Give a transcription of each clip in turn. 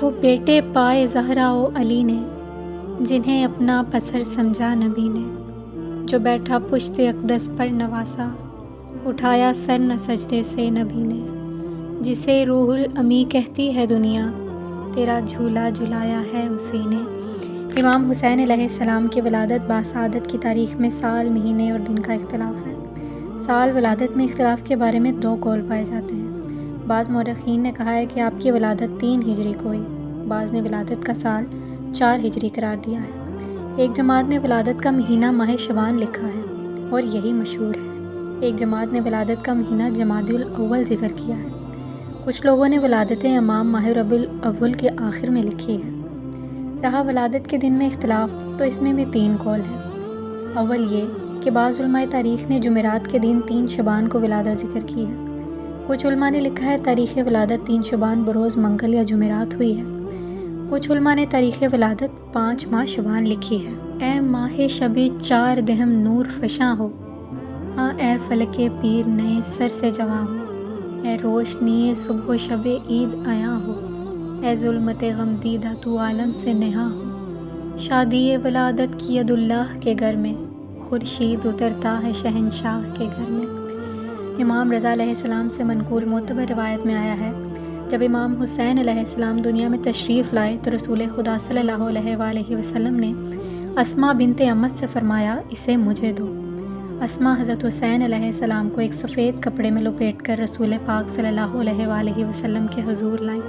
وہ بیٹے پائے زہرا و علی نے، جنہیں اپنا پسر سمجھا نبی نے، جو بیٹھا پشت اقدس پر نواسا، اٹھایا سر نہ سجدے سے نبی نے، جسے روح الامی کہتی ہے دنیا، تیرا جھولا جھلایا ہے اسی نے۔ امام حسین علیہ السلام کی ولادت باسعادت کی تاریخ میں سال، مہینے اور دن کا اختلاف ہے۔ سال ولادت میں اختلاف کے بارے میں 2 قول پائے جاتے ہیں۔ بعض مورخین نے کہا ہے کہ آپ کی ولادت 3 ہجری کو ہوئی، بعض نے ولادت کا سال 4 ہجری قرار دیا ہے۔ ایک جماعت نے ولادت کا مہینہ ماہ شعبان لکھا ہے اور یہی مشہور ہے۔ ایک جماعت نے ولادت کا مہینہ جمادی الاول ذکر کیا ہے۔ کچھ لوگوں نے ولادت امام ماہ ربیع الاول کے آخر میں لکھی ہے۔ رہا ولادت کے دن میں اختلاف، تو اس میں بھی 3 قول ہیں۔ اول یہ کہ بعض علماء تاریخ نے جمعرات کے دن 3 شعبان کو ولادت ذکر کی ہے۔ کچھ علماء نے لکھا ہے تاریخ ولادت 3 شعبان بروز منگل یا جمعرات ہوئی ہے۔ کچھ علماء نے تاریخ ولادت 5 ماہ شعبان لکھی ہے۔ اے ماہ شبِ 4 دہم نور فشاں ہو، ہاں اے فلک پیر نئے سر سے جواں ہو، اے روشنی صبح و شب عید آیا ہو، اے ظلمت غم دیدہ تو عالم سے نہا ہو، شادی ولادت کی ید اللہ کے گھر میں، خورشید اترتا ہے شہنشاہ کے گھر میں۔ امام رضا علیہ السلام سے منقول معتبر روایت میں آیا ہے، جب امام حسین علیہ السلام دنیا میں تشریف لائے تو رسول خدا صلی اللہ علیہ وآلہ وسلم نے اسماء بنت امت سے فرمایا، اسے مجھے دو۔ اسماء حضرت حسین علیہ السلام کو ایک سفید کپڑے میں لپیٹ کر رسول پاک صلی اللہ علیہ وآلہ وسلم کے حضور لائیں۔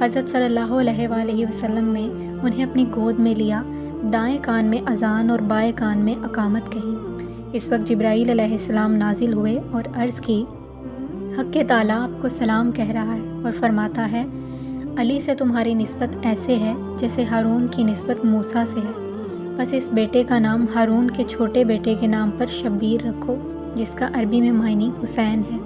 حضرت صلی اللہ علیہ وآلہ وسلم نے انہیں اپنی گود میں لیا، دائیں کان میں اذان اور بائیں کان میں اقامت کہی۔ اس وقت جبرائیل علیہ السلام نازل ہوئے اور عرض کی، حق تعالیٰ آپ کو سلام کہہ رہا ہے اور فرماتا ہے، علی سے تمہاری نسبت ایسے ہے جیسے ہارون کی نسبت موسیٰ سے ہے، بس اس بیٹے کا نام ہارون کے چھوٹے بیٹے کے نام پر شبیر رکھو، جس کا عربی میں معنی حسین ہے۔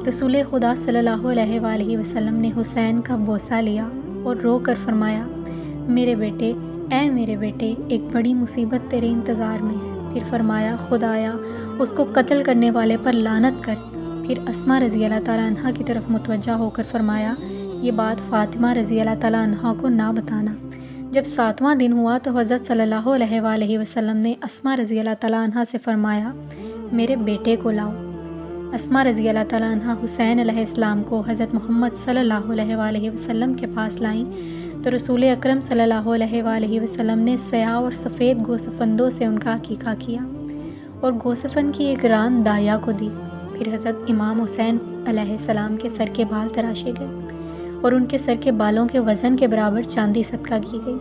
رسول خدا صلی اللہ علیہ وآلہ وسلم نے حسین کا بوسہ لیا اور رو کر فرمایا، میرے بیٹے، اے میرے بیٹے، ایک بڑی مصیبت تیرے انتظار میں ہے۔ پھر فرمایا، خدایا اس کو قتل کرنے والے پر لعنت کر۔ پھر اسماء رضی اللہ تعالیٰ عنہ کی طرف متوجہ ہو کر فرمایا، یہ بات فاطمہ رضی اللہ تعالیٰ عنہ کو نہ بتانا۔ جب 7واں دن ہوا تو حضرت صلی اللہ علیہ وآلہ وسلم نے اسماء رضی اللہ تعالیٰ عنہ سے فرمایا، میرے بیٹے کو لاؤ۔ اسماء رضی اللہ تعالیٰ عنہ حسین علیہ السلام کو حضرت محمد صلی اللہ علیہ وآلہ وسلم کے پاس لائیں تو رسول اکرم صلی اللہ علیہ وآلہ وسلم نے سیاہ اور سفید گوسفندوں سے ان کا عقیقہ کیا اور گوسفند کی ایک ران دایا کو دی۔ پھر حضرت امام حسین علیہ السلام کے سر کے بال تراشے گئے اور ان کے سر کے بالوں کے وزن کے برابر چاندی صدقہ کی گئی۔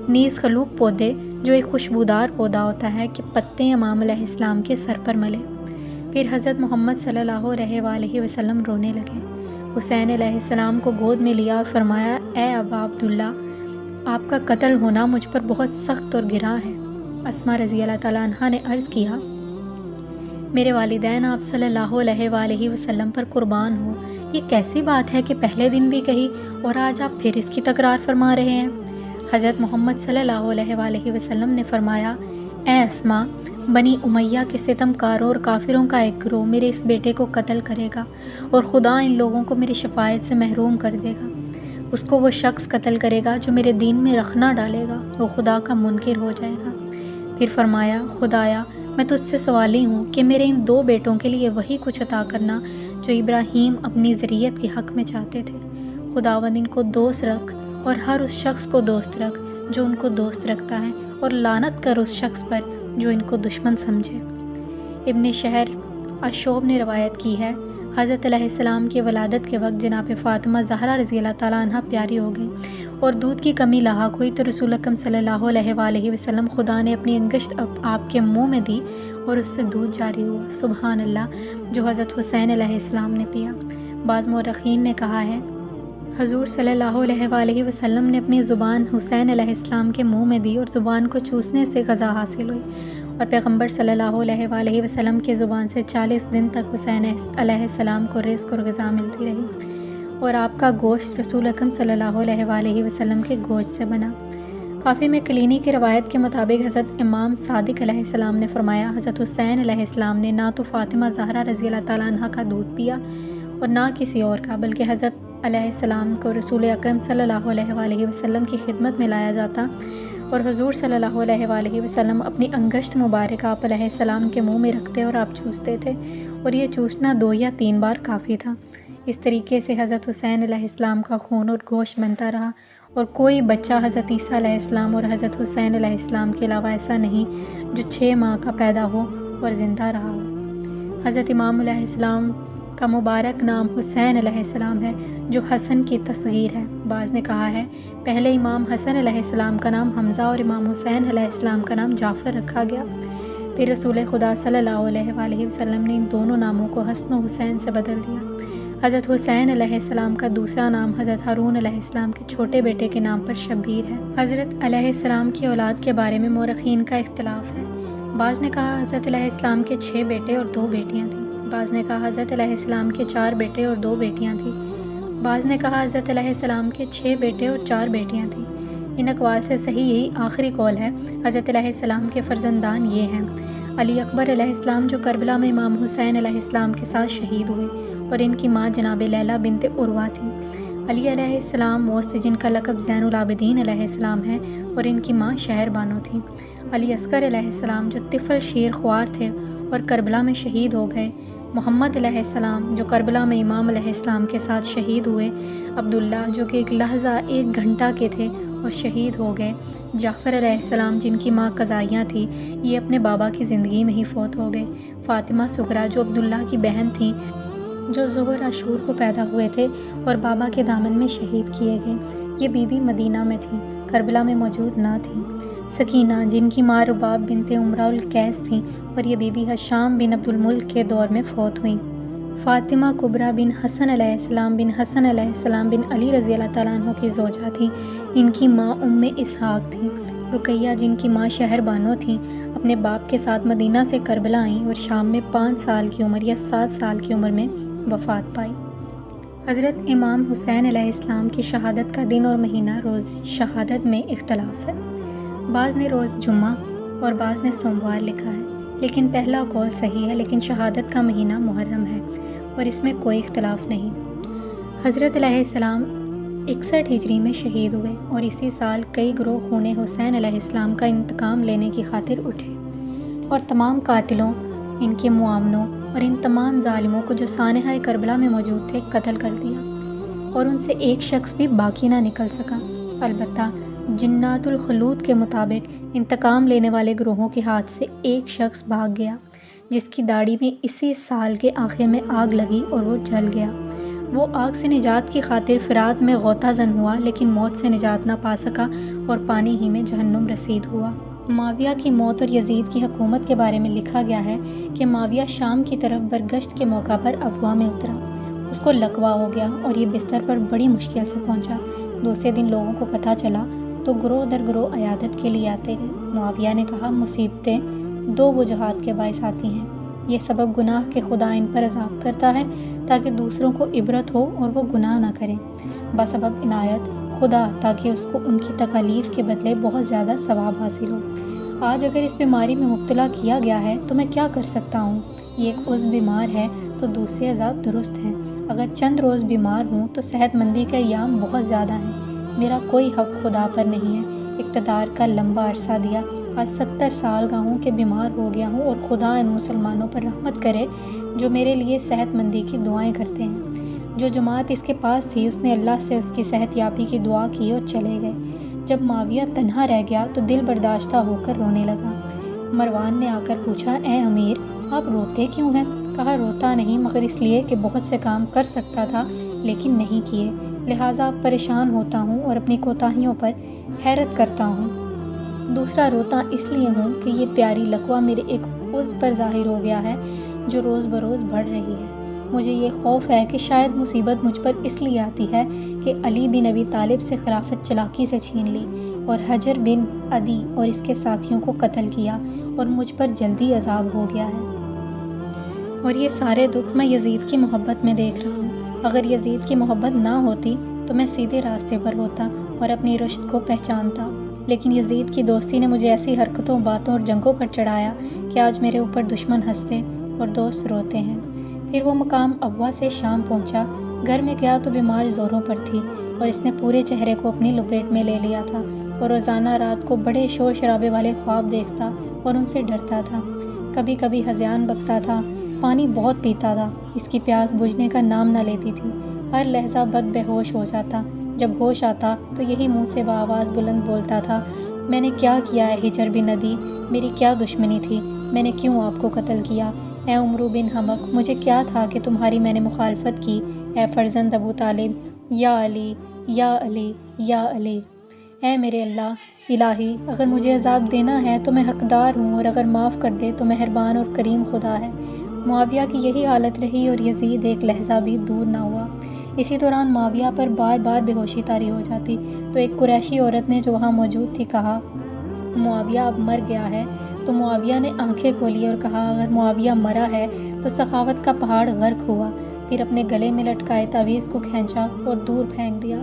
نیز خلوق پودے، جو ایک خوشبودار پودا ہوتا ہے، کہ پتے امام علیہ السلام کے سر پر ملے۔ پھر حضرت محمد صلی اللہ علیہ وآلہ وسلم رونے لگے، حسین علیہ السلام کو گود میں لیا اور فرمایا، اے ابا عبداللہ، آپ کا قتل ہونا مجھ پر بہت سخت اور گراں ہے۔ اسماء رضی اللہ تعالیٰ عنہ نے عرض کیا، میرے والدین آپ صلی اللہ علیہ وآلہ وسلم پر قربان ہو، یہ کیسی بات ہے کہ پہلے دن بھی کہی اور آج آپ پھر اس کی تکرار فرما رہے ہیں؟ حضرت محمد صلی اللہ علیہ وآلہ وسلم نے فرمایا، اے اسماء، بنی امیہ کے ستم کاروں اور کافروں کا ایک گروہ میرے اس بیٹے کو قتل کرے گا اور خدا ان لوگوں کو میری شفاعت سے محروم کر دے گا۔ اس کو وہ شخص قتل کرے گا جو میرے دین میں رخنہ ڈالے گا، وہ خدا کا منکر ہو جائے گا۔ پھر فرمایا، خدایا میں تجھ سے سوالی ہوں کہ میرے ان 2 بیٹوں کے لیے وہی کچھ عطا کرنا جو ابراہیم اپنی ذریت کے حق میں چاہتے تھے۔ خداوند ان کو دوست رکھ اور ہر اس شخص کو دوست رکھ جو ان کو دوست رکھتا ہے، اور لعنت کر اس شخص پر جو ان کو دشمن سمجھے۔ ابن شہر اشوب نے روایت کی ہے، حضرت علیہ السلام کی ولادت کے وقت جناب فاطمہ زہرا رضی اللہ تعالیٰ عنہ پیاری ہو گئی اور دودھ کی کمی لاحق ہوئی تو رسول اکرم صلی اللہ علیہ وآلہ وسلم خدا نے اپنی انگشت آپ کے منہ میں دی اور اس سے دودھ جاری ہوا، سبحان اللہ، جو حضرت حسین علیہ السلام نے پیا۔ بعض مورخین نے کہا ہے، حضور صلی اللہ علیہ وآلہ وسلم نے اپنی زبان حسین علیہ السلام کے منہ میں دی اور زبان کو چوسنے سے غذا حاصل ہوئی، اور پیغمبر صلی اللہ علیہ وآلہ وسلم کی زبان سے 40 دن تک حسین علیہ السلام کو رزق اور غذا ملتی رہی، اور آپ کا گوشت رسول اکرم صلی اللہ علیہ وآلہ وسلم کے گوشت سے بنا۔ کافی میں کلینی کی روایت کے مطابق حضرت امام صادق علیہ السلام نے فرمایا، حضرت حسین علیہ السلام نے نہ تو فاطمہ زہرا رضی اللہ تعالیٰ عنہ کا دودھ پیا اور نہ کسی اور کا، بلکہ حضرت علیہ السلام کو رسول اکرم صلی اللہ علیہ وآلہ وسلم کی خدمت میں لایا جاتا اور حضور صلی اللہ علیہ وآلہ وسلم اپنی انگشت مبارک آپ علیہ السلام کے منہ میں رکھتے اور آپ چوستے تھے، اور یہ چوسنا 2 یا 3 بار کافی تھا۔ اس طریقے سے حضرت حسین علیہ السلام کا خون اور گوشت بنتا رہا، اور کوئی بچہ حضرت عیسیٰ علیہ السلام اور حضرت حسین علیہ السلام کے علاوہ ایسا نہیں جو 6 ماہ کا پیدا ہو اور زندہ رہا ہو۔ حضرت امام علیہ السلام کا مبارک نام حسین علیہ السلام ہے، جو حسن کی تصغیر ہے۔ بعض نے کہا ہے پہلے امام حسن علیہ السلام کا نام حمزہ اور امام حسین علیہ السلام کا نام جعفر رکھا گیا، پھر رسول خدا صلی اللہ علیہ وآلہ وسلم نے ان دونوں ناموں کو حسن و حسین سے بدل دیا۔ حضرت حسین علیہ السلام کا دوسرا نام حضرت ہارون علیہ السلام کے چھوٹے بیٹے کے نام پر شبیر ہے۔ حضرت علیہ السلام کی اولاد کے بارے میں مورخین کا اختلاف ہے۔ بعض نے کہا حضرت علیہ السلام کے 6 بیٹے اور 2 بیٹیاں تھیں، بعض نے کہا حضرت علیہ السلام کے 4 بیٹے اور 2 بیٹیاں تھیں، بعض نے کہا حضرت علیہ السلام کے 6 بیٹے اور 4 بیٹیاں تھیں۔ ان اقوال سے صحیح یہی آخری قول ہے۔ حضرت علیہ السلام کے فرزندان یہ ہیں: علی اکبر علیہ السلام جو کربلا میں امام حسین علیہ السلام کے ساتھ شہید ہوئے، اور ان کی ماں جناب لیلہ بنت عروہ تھی۔ علی علیہ السلام وسط جن کا لقب زین العابدین علیہ السلام ہے، اور ان کی ماں شہر بانو تھی۔ علی اصغر علیہ السلام جو طفل شیر خوار تھے اور کربلا میں شہید ہو گئے۔ محمد علیہ السلام جو کربلا میں امام علیہ السلام کے ساتھ شہید ہوئے۔ عبداللہ جو کہ ایک لحظہ 1 گھنٹہ کے تھے اور شہید ہو گئے۔ جعفر علیہ السلام جن کی ماں قضائیہ تھی، یہ اپنے بابا کی زندگی میں ہی فوت ہو گئے۔ فاطمہ صغریٰ جو عبداللہ کی بہن تھیں، جو ظہر عاشور کو پیدا ہوئے تھے اور بابا کے دامن میں شہید کیے گئے، یہ بی بی مدینہ میں تھی، کربلا میں موجود نہ تھیں۔ سکینہ جن کی ماں رباب بنت امرا القیس تھیں، اور یہ بی بی حشام بن عبد الملک کے دور میں فوت ہوئیں۔ فاطمہ کبریٰ بن حسن علیہ السلام بن حسن علیہ السلام بن علی رضی اللہ تعالیٰ عنہ کی زوجہ تھیں، ان کی ماں اسحاق تھیں۔ رقیہ جن کی ماں شہر بانو تھیں، اپنے باپ کے ساتھ مدینہ سے کربلا آئیں اور شام میں 5 سال کی عمر یا 7 سال کی عمر میں وفات پائی۔ حضرت امام حسین علیہ السلام کی شہادت کا دن اور مہینہ روز شہادت میں اختلاف ہے۔ بعض نے روز جمعہ اور بعض نے سوموار لکھا ہے، لیکن پہلا قول صحیح ہے، لیکن شہادت کا مہینہ محرم ہے اور اس میں کوئی اختلاف نہیں۔ حضرت علیہ السلام 61 ہجری میں شہید ہوئے، اور اسی سال کئی گروہ خون حسین علیہ السلام کا انتقام لینے کی خاطر اٹھے اور تمام قاتلوں، ان کے معاونوں اور ان تمام ظالموں کو جو سانحہ کربلا میں موجود تھے قتل کر دیا، اور ان سے ایک شخص بھی باقی نہ نکل سکا۔ البتہ جنات الخلود کے مطابق انتقام لینے والے گروہوں کے ہاتھ سے ایک شخص بھاگ گیا، جس کی داڑھی میں اسی سال کے آخر میں آگ لگی اور وہ جل گیا۔ وہ آگ سے نجات کی خاطر فرات میں غوطہ زن ہوا، لیکن موت سے نجات نہ پا سکا اور پانی ہی میں جہنم رسید ہوا۔ معاویہ کی موت اور یزید کی حکومت کے بارے میں لکھا گیا ہے کہ معاویہ شام کی طرف برگشت کے موقع پر ابوا میں اترا، اس کو لقوہ ہو گیا اور یہ بستر پر بڑی مشکل سے پہنچا۔ دوسرے دن لوگوں کو پتہ چلا تو گروہ در گروہ عیادت کے لیے آتے گئے۔ معاویہ نے کہا مصیبتیں 2 وجوہات کے باعث آتی ہیں، یہ سبب گناہ کہ خدا ان پر عذاب کرتا ہے تاکہ دوسروں کو عبرت ہو اور وہ گناہ نہ کریں، بسبب عنایت خدا تاکہ اس کو ان کی تکالیف کے بدلے بہت زیادہ ثواب حاصل ہو۔ آج اگر اس بیماری میں مبتلا کیا گیا ہے تو میں کیا کر سکتا ہوں؟ یہ ایک عضو بیمار ہے تو دوسرے اعضاء درست ہیں۔ اگر چند روز بیمار ہوں تو صحت مندی کے ایام بہت زیادہ ہیں۔ میرا کوئی حق خدا پر نہیں ہے۔ اقتدار کا لمبا عرصہ دیا، آج 70 سال کا ہوں کہ بیمار ہو گیا ہوں، اور خدا ان مسلمانوں پر رحمت کرے جو میرے لیے صحت مندی کی دعائیں کرتے ہیں۔ جو جماعت اس کے پاس تھی اس نے اللہ سے اس کی صحت یابی کی دعا کی اور چلے گئے۔ جب معاویہ تنہا رہ گیا تو دل برداشتہ ہو کر رونے لگا۔ مروان نے آ کر پوچھا اے امیر، آپ روتے کیوں ہیں؟ کہا روتا نہیں مگر اس لیے کہ بہت سے کام کر سکتا تھا لیکن نہیں کیے، لہٰذا پریشان ہوتا ہوں اور اپنی کوتاہیوں پر حیرت کرتا ہوں۔ دوسرا روتا اس لیے ہوں کہ یہ پیاری لقوہ میرے ایک عضو پر ظاہر ہو گیا ہے جو روز بروز بڑھ رہی ہے۔ مجھے یہ خوف ہے کہ شاید مصیبت مجھ پر اس لیے آتی ہے کہ علی بن ابی طالب سے خلافت چلاکی سے چھین لی اور حجر بن عدی اور اس کے ساتھیوں کو قتل کیا، اور مجھ پر جلدی عذاب ہو گیا ہے۔ اور یہ سارے دکھ میں یزید کی محبت میں دیکھ رہا ہوں۔ اگر یزید کی محبت نہ ہوتی تو میں سیدھے راستے پر ہوتا اور اپنی رشد کو پہچانتا، لیکن یزید کی دوستی نے مجھے ایسی حرکتوں، باتوں اور جنگوں پر چڑھایا کہ آج میرے اوپر دشمن ہنستے اور دوست روتے ہیں۔ پھر وہ مقام ابوا سے شام پہنچا گھر میں گیا تو بیمار زوروں پر تھی اور اس نے پورے چہرے کو اپنی لپیٹ میں لے لیا تھا اور روزانہ رات کو بڑے شور شرابے والے خواب دیکھتا اور ان سے ڈرتا تھا۔ کبھی کبھی ہذیان بکتا تھا، پانی بہت پیتا تھا، اس کی پیاس بجھنے کا نام نہ لیتی تھی، ہر لحظہ بد بے ہوش ہو جاتا۔ جب ہوش آتا تو یہی منہ سے بآواز بلند بولتا تھا، میں نے کیا کیا ہے ہجر بن ندی، میری کیا دشمنی تھی، میں نے کیوں آپ کو قتل کیا؟ اے عمرو بن حمق، مجھے کیا تھا کہ تمہاری میں نے مخالفت کی؟ اے فرزند ابو طالب، یا علی یا علی یا علی۔ اے میرے اللہ، الہی اگر مجھے عذاب دینا ہے تو میں حقدار ہوں، اور اگر معاف کر دے تو مہربان اور کریم خدا ہے۔ معاویہ کی یہی حالت رہی اور یزید ایک لحظہ بھی دور نہ ہوا۔ اسی دوران معاویہ پر بار بار بے ہوشی طاری ہو جاتی تو ایک قریشی عورت نے جو وہاں موجود تھی کہا، معاویہ اب مر گیا ہے۔ تو معاویہ نے آنکھیں کھولی اور کہا، اگر معاویہ مرا ہے تو سخاوت کا پہاڑ غرق ہوا۔ پھر اپنے گلے میں لٹکائے تعویذ کو کھینچا اور دور پھینک دیا۔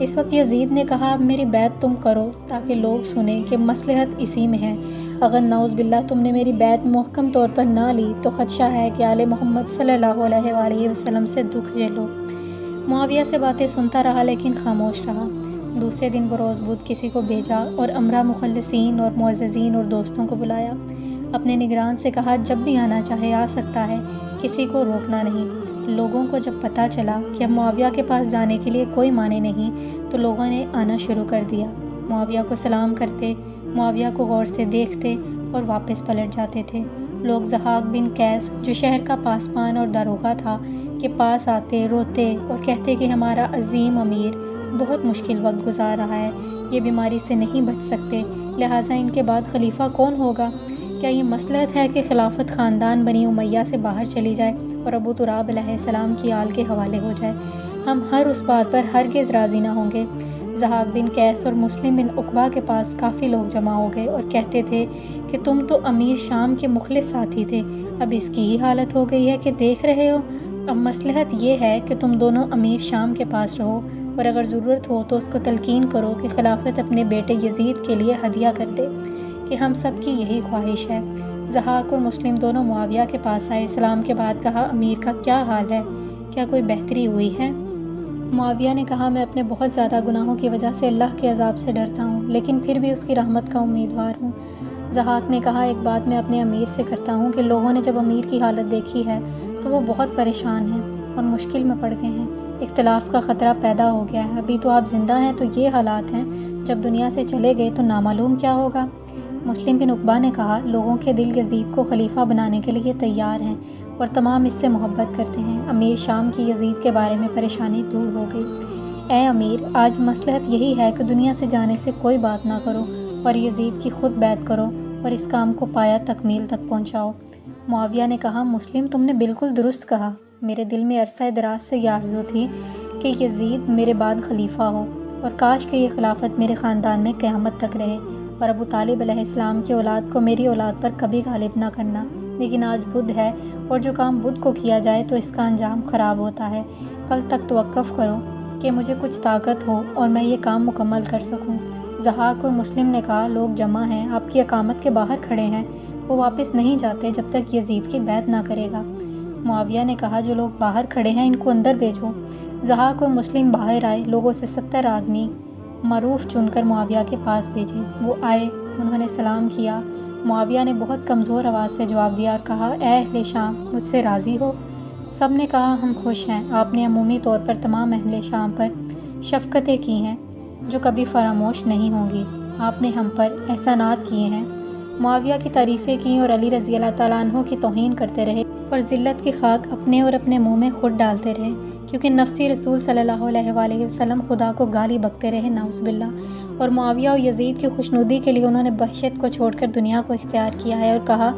اس وقت یزید نے کہا، اب میری بیعت تم کرو تاکہ لوگ سنیں کہ مصلحت اسی میں ہے۔ اگر نعوذ باللہ تم نے میری بیعت محکم طور پر نہ لی تو خدشہ ہے کہ آل محمد صلی اللہ علیہ وآلہ وسلم سے دکھ جھیلو۔ معاویہ سے باتیں سنتا رہا لیکن خاموش رہا۔ دوسرے دن بروز بدھ کسی کو بھیجا اور امرا مخلصین اور معززین اور دوستوں کو بلایا۔ اپنے نگران سے کہا، جب بھی آنا چاہے آ سکتا ہے، کسی کو روکنا نہیں۔ لوگوں کو جب پتہ چلا کہ اب معاویہ کے پاس جانے کے لیے کوئی معنی نہیں تو لوگوں نے آنا شروع کر دیا۔ معاویہ کو سلام کرتے، معاویہ کو غور سے دیکھتے اور واپس پلٹ جاتے تھے۔ لوگ ضحاک بن قیس جو شہر کا پاسبان اور داروغہ تھا کے پاس آتے، روتے اور کہتے کہ ہمارا عظیم امیر بہت مشکل وقت گزار رہا ہے، یہ بیماری سے نہیں بچ سکتے، لہٰذا ان کے بعد خلیفہ کون ہوگا؟ کیا یہ مصلحت ہے کہ خلافت خاندان بنی امیہ سے باہر چلی جائے اور ابو تراب علیہ السلام کی آل کے حوالے ہو جائے؟ ہم ہر اس بات پر ہرگز راضی نہ ہوں گے۔ ضحاک بن قیس اور مسلم بن عقبہ کے پاس کافی لوگ جمع ہو گئے اور کہتے تھے کہ تم تو امیر شام کے مخلص ساتھی تھے، اب اس کی ہی حالت ہو گئی ہے کہ دیکھ رہے ہو۔ اب مصلحت یہ ہے کہ تم دونوں امیر شام کے پاس رہو اور اگر ضرورت ہو تو اس کو تلقین کرو کہ خلافت اپنے بیٹے یزید کے لیے ہدیہ کر دے، کہ ہم سب کی یہی خواہش ہے۔ ضحاک اور مسلم دونوں معاویہ کے پاس آئے، سلام کے بعد کہا، امیر کا کیا حال ہے؟ کیا کوئی بہتری ہوئی ہے؟ معاویہ نے کہا، میں اپنے بہت زیادہ گناہوں کی وجہ سے اللہ کے عذاب سے ڈرتا ہوں، لیکن پھر بھی اس کی رحمت کا امیدوار ہوں۔ ضحاک نے کہا، ایک بات میں اپنے امیر سے کرتا ہوں کہ لوگوں نے جب امیر کی حالت دیکھی ہے تو وہ بہت پریشان ہیں اور مشکل میں پڑ گئے ہیں، اختلاف کا خطرہ پیدا ہو گیا ہے۔ ابھی تو آپ زندہ ہیں تو یہ حالات ہیں، جب دنیا سے چلے گئے تو نامعلوم کیا ہوگا۔ مسلم بن عقبہ نے کہا، لوگوں کے دل یزید کو خلیفہ بنانے کے لیے تیار ہیں اور تمام اس سے محبت کرتے ہیں۔ امیر شام کی یزید کے بارے میں پریشانی دور ہو گئی۔ اے امیر، آج مصلحت یہی ہے کہ دنیا سے جانے سے کوئی بات نہ کرو اور یزید کی خود بیعت کرو اور اس کام کو پایہ تکمیل تک پہنچاؤ۔ معاویہ نے کہا، مسلم تم نے بالکل درست کہا، میرے دل میں عرصہ دراز سے یہ آرزو تھی کہ یزید میرے بعد خلیفہ ہو اور کاش کہ یہ خلافت میرے خاندان میں قیامت تک رہے اور ابو طالب علیہ السلام کی اولاد کو میری اولاد پر کبھی غالب نہ کرنا، لیکن آج بدھ ہے اور جو کام بدھ کو کیا جائے تو اس کا انجام خراب ہوتا ہے۔ کل تک توقف کرو کہ مجھے کچھ طاقت ہو اور میں یہ کام مکمل کر سکوں۔ ضحاک اور مسلم نے کہا، لوگ جمع ہیں، آپ کی اقامت کے باہر کھڑے ہیں، وہ واپس نہیں جاتے جب تک یزید کی بیعت نہ کرے گا۔ معاویہ نے کہا، جو لوگ باہر کھڑے ہیں ان کو اندر بھیجو۔ ضحاک اور مسلم باہر آئے، لوگوں سے 70 آدمی معروف چن کر معاویہ کے پاس بھیجے۔ وہ آئے، انہوں نے سلام کیا۔ معاویہ نے بہت کمزور آواز سے جواب دیا اور کہا، اے اہل شام، مجھ سے راضی ہو؟ سب نے کہا، ہم خوش ہیں۔ آپ نے عمومی طور پر تمام اہل شام پر شفقتیں کی ہیں جو کبھی فراموش نہیں ہوں گی، آپ نے ہم پر احسانات کیے ہیں۔ معاویہ کی تعریفیں کیں اور علی رضی اللہ تعالیٰ عنہ کی توہین کرتے رہے اور ذلت کی خاک اپنے اور اپنے منہ میں خود ڈالتے رہے، کیونکہ نفسی رسول صلی اللہ علیہ وآلہ وسلم خدا کو گالی بکتے رہے، نعوذ باللہ۔ اور معاویہ اور یزید کی خوشنودی کے لیے انہوں نے بہشت کو چھوڑ کر دنیا کو اختیار کیا ہے اور کہا،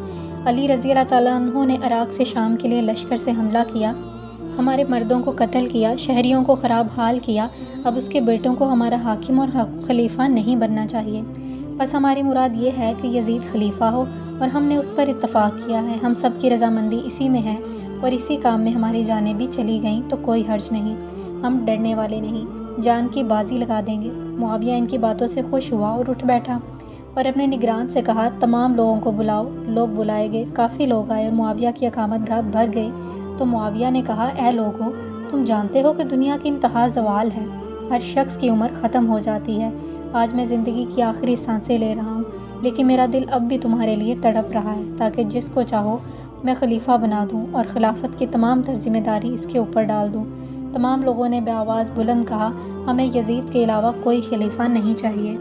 علی رضی اللہ تعالیٰ عنہ نے عراق سے شام کے لیے لشکر سے حملہ کیا، ہمارے مردوں کو قتل کیا، شہریوں کو خراب حال کیا، اب اس کے بیٹوں کو ہمارا حاکم اور خلیفہ نہیں بننا چاہیے۔ بس ہماری مراد یہ ہے کہ یزید خلیفہ ہو اور ہم نے اس پر اتفاق کیا ہے، ہم سب کی رضامندی اسی میں ہے اور اسی کام میں ہماری جانیں بھی چلی گئیں تو کوئی حرج نہیں، ہم ڈرنے والے نہیں، جان کی بازی لگا دیں گے۔ معاویہ ان کی باتوں سے خوش ہوا اور اٹھ بیٹھا اور اپنے نگران سے کہا، تمام لوگوں کو بلاؤ۔ لوگ بلائے گئے، کافی لوگ آئے اور معاویہ کی اقامت گاہ بھر گئی۔ تو معاویہ نے کہا، اے لوگو، تم جانتے ہو کہ دنیا کی انتہا زوال ہے، ہر شخص کی عمر ختم ہو جاتی ہے۔ آج میں زندگی کی آخری سانسیں لے رہا ہوں، لیکن میرا دل اب بھی تمہارے لیے تڑپ رہا ہے، تاکہ جس کو چاہو میں خلیفہ بنا دوں اور خلافت کی تمام تر ذمہ داری اس کے اوپر ڈال دوں۔ تمام لوگوں نے بآواز بلند کہا، ہمیں یزید کے علاوہ کوئی خلیفہ نہیں چاہیے۔